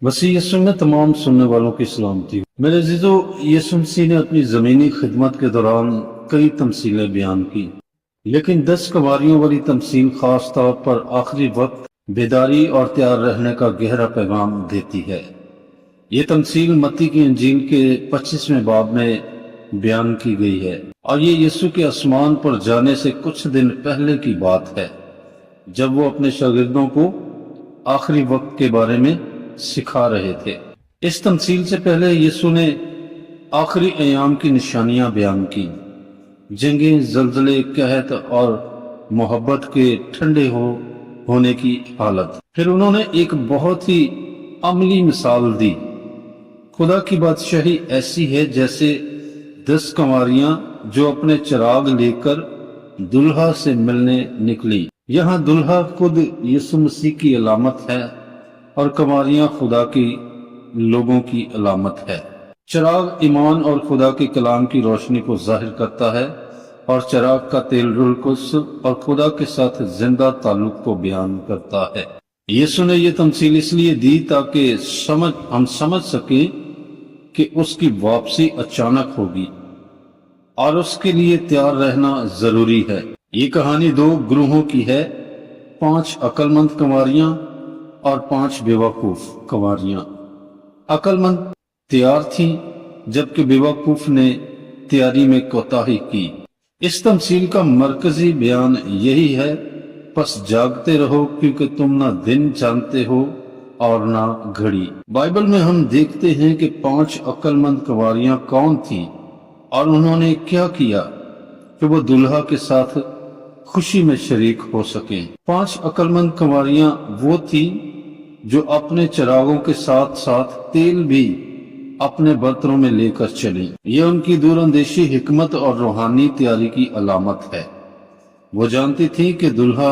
मसीह यीशु में तमाम सुनने वालों की सलामती। मेरे अजीजों, यीशु मसीह ने अपनी ज़मीनी खिदमत के दौरान कई तमसीलें बयान की, लेकिन 10 कवारियों वाली तमसील खास तौर पर आखिरी वक्त बेदारी और तैयार रहने का गहरा पैगाम देती है। ये तमसील मत्ती की इंजील के 25वें बाब में बयान की गई है और ये यीशु के आसमान पर जाने से कुछ दिन पहले की बात है, जब वो अपने शागिर्दों को आखिरी वक्त के बारे में सिखा रहे थे। इस तमसील से पहले यीशु ने आखिरी अयाम की निशानियां बयान की, जंगें, जल्जले, कहत और मोहब्बत के ठंडे होने की हालत। फिर उन्होंने एक बहुत ही अमली मिसाल दी। खुदा की बादशाही ऐसी है जैसे 10 कंवारियां जो अपने चिराग लेकर दुल्हा से मिलने निकली। यहाँ दुल्हा खुद यीशु मसीह की अलामत है और कंवारियां खुदा की लोगों की अलामत है। चिराग ईमान और खुदा के कलाम की रोशनी को जाहिर करता है और चिराग का तेल रूह कुद्स और खुदा के साथ जिंदा ताल्लुक को बयान करता है। यीशु ने यह तमसील इसलिए दी ताकि हम समझ सकें कि उसकी वापसी अचानक होगी और उसके लिए तैयार रहना जरूरी है। ये कहानी 2 ग्रोहों की है, 5 अक्लमंद कंवारियां और 5 बेवकूफ कंवारियां। अक्लमंद तैयार थीं जबकि बेवकूफ ने तैयारी में कोताही की। इस तमसील का मरकजी बयान यही है, बस जागते रहो क्योंकि तुम ना दिन जानते हो और ना घड़ी। बाइबल में हम देखते हैं कि 5 अक्लमंद कंवारियां कौन थीं और उन्होंने क्या किया कि वो दुल्हा के साथ खुशी में शरीक हो सकें। 5 अक्लमंद कंवारियां वो थी जो अपने चिरागों के साथ साथ तेल भी अपने बर्तनों में लेकर चली। यह उनकी दूरअंदेशी हिकमत और रूहानी तैयारी की अलामत है। वो जानती थी कि दुल्हा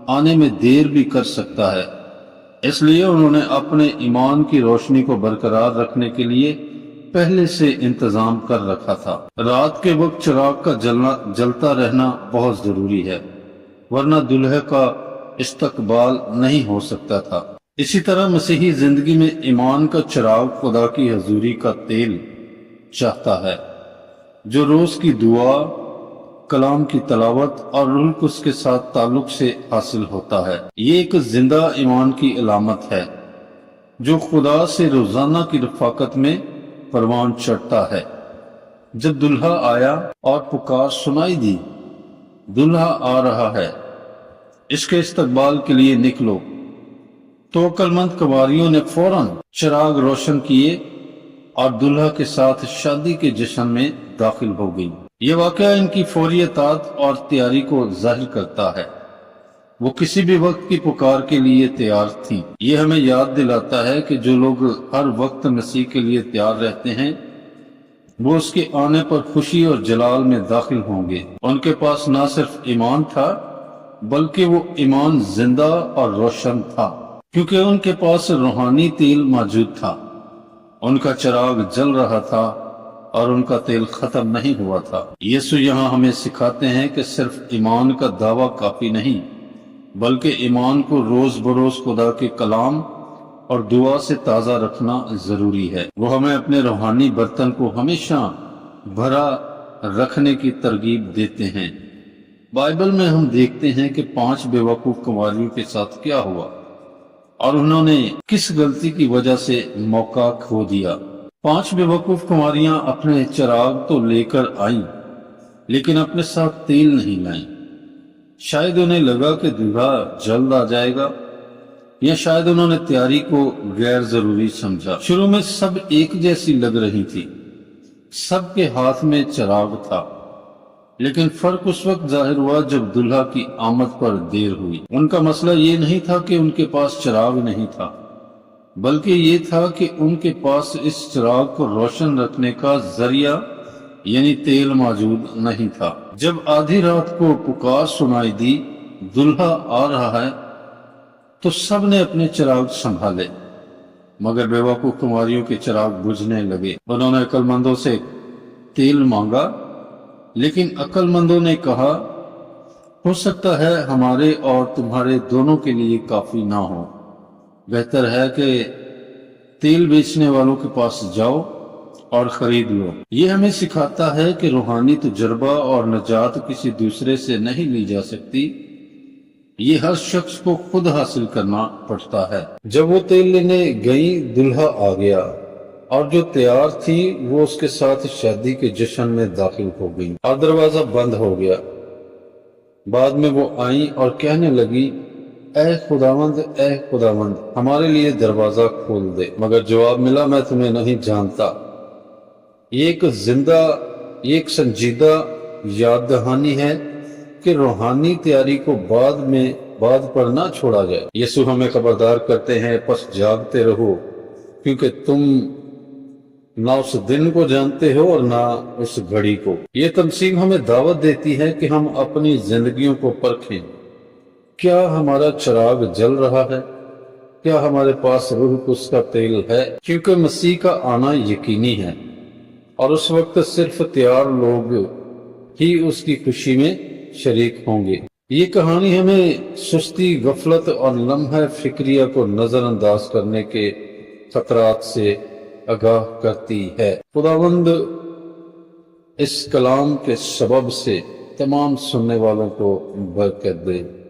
आने में देर भी कर सकता है, इसलिए उन्होंने अपने ईमान की रोशनी को बरकरार रखने के लिए पहले से इंतजाम कर रखा था। रात के वक्त चिराग का जलता रहना बहुत जरूरी है, वरना दुल्हे का इस्तकबाल नहीं हो सकता था। इसी तरह मसीही जिंदगी में ईमान का चिराग खुदा की हजूरी का तेल चाहता है, जो रोज की दुआ, कलाम की तलावत और रूह कुद्स के साथ ताल्लुक से हासिल होता है। ये एक जिंदा ईमान की अलामत है जो खुदा से रोजाना की रफाकत में परवान चढ़ता है। जब दुल्हा आया और पुकार सुनाई दी, दुल्हा आ रहा है, इसके इस्तकबाल के लिए निकलो, तो अक्लमंद कंवारियों ने फौरन चिराग रोशन किए और दुल्हा के साथ शादी के जश्न में दाखिल हो गई। ये वाकया इनकी फौरी इताअत और तैयारी को जाहिर करता है। वो किसी भी वक्त की पुकार के लिए तैयार थी। ये हमें याद दिलाता है कि जो लोग हर वक्त मसीह के लिए तैयार रहते हैं, वो उसके आने पर खुशी और जलाल में दाखिल होंगे। उनके पास न सिर्फ ईमान था, बल्कि वो ईमान जिंदा और रोशन था, क्योंकि उनके पास रूहानी तेल मौजूद था। उनका चिराग जल रहा था और उनका तेल खत्म नहीं हुआ था। यीशु यहाँ हमें सिखाते हैं कि सिर्फ ईमान का दावा काफी नहीं, बल्कि ईमान को रोज बरोज खुदा के कलाम और दुआ से ताज़ा रखना जरूरी है। वो हमें अपने रूहानी बर्तन को हमेशा भरा रखने की तरगीब देते हैं। बाइबल में हम देखते हैं कि 5 बेवकूफ कंवारियों के साथ क्या हुआ और उन्होंने किस गलती की वजह से मौका खो दिया। 5 बेवकूफ कुंवारियां अपने चिराग तो लेकर आईं, लेकिन अपने साथ तेल नहीं लाईं। शायद उन्हें लगा कि दूल्हा जल्द आ जाएगा, या शायद उन्होंने तैयारी को गैर जरूरी समझा। शुरू में सब एक जैसी लग रही थी, सबके हाथ में चिराग था, लेकिन फर्क उस वक्त जाहिर हुआ जब दुल्हा की आमद पर देर हुई। उनका मसला ये नहीं था कि उनके पास चिराग नहीं था, बल्कि ये था कि उनके पास इस चिराग को रोशन रखने का जरिया यानी तेल मौजूद नहीं था। जब आधी रात को पुकार सुनाई दी, दुल्हा आ रहा है, तो सब ने अपने चिराग संभाले, मगर बेवकूफ कुंवारियों के चिराग बुझने लगे। उन्होंने अक्लमंदों से तेल मांगा, लेकिन अक्लमंदों ने कहा, हो सकता है हमारे और तुम्हारे दोनों के लिए काफी ना हो, बेहतर है कि तेल बेचने वालों के पास जाओ और खरीद लो। ये हमें सिखाता है कि रूहानी तजुर्बा और नजात किसी दूसरे से नहीं ली जा सकती, ये हर शख्स को खुद हासिल करना पड़ता है। जब वो तेल लेने गई, दुल्हा आ गया और जो तैयार थी वो उसके साथ शादी के जश्न में दाखिल हो गई और दरवाजा बंद हो गया। बाद में वो आई और कहने लगी, ए खुदावंद, हमारे लिए दरवाजा खोल दे। मगर जवाब मिला, मैं तुम्हें नहीं जानता। ये एक संजीदा याद दहानी है कि रूहानी तैयारी को बाद पर ना छोड़ा जाए। यीशु हमें खबरदार करते हैं, बस जागते रहो, क्योंकि तुम ना उस दिन को जानते हो और ना उस घड़ी को। ये तमसील हमें दावत देती है कि हम अपनी जिंदगियों को परखें। क्या हमारा चिराग जल रहा है? क्या हमारे पास रूह कुद्स का तेल है? क्योंकि मसीह का आना यकीनी है और उस वक्त सिर्फ तैयार लोग ही उसकी खुशी में शरीक होंगे। ये कहानी हमें सुस्ती, गफलत और लम्हा फिक्रिया को नजरअंदाज करने के खतरात से आगाह करती है। खुदावंद इस कलाम के सबब से तमाम सुनने वालों को बरकत दे।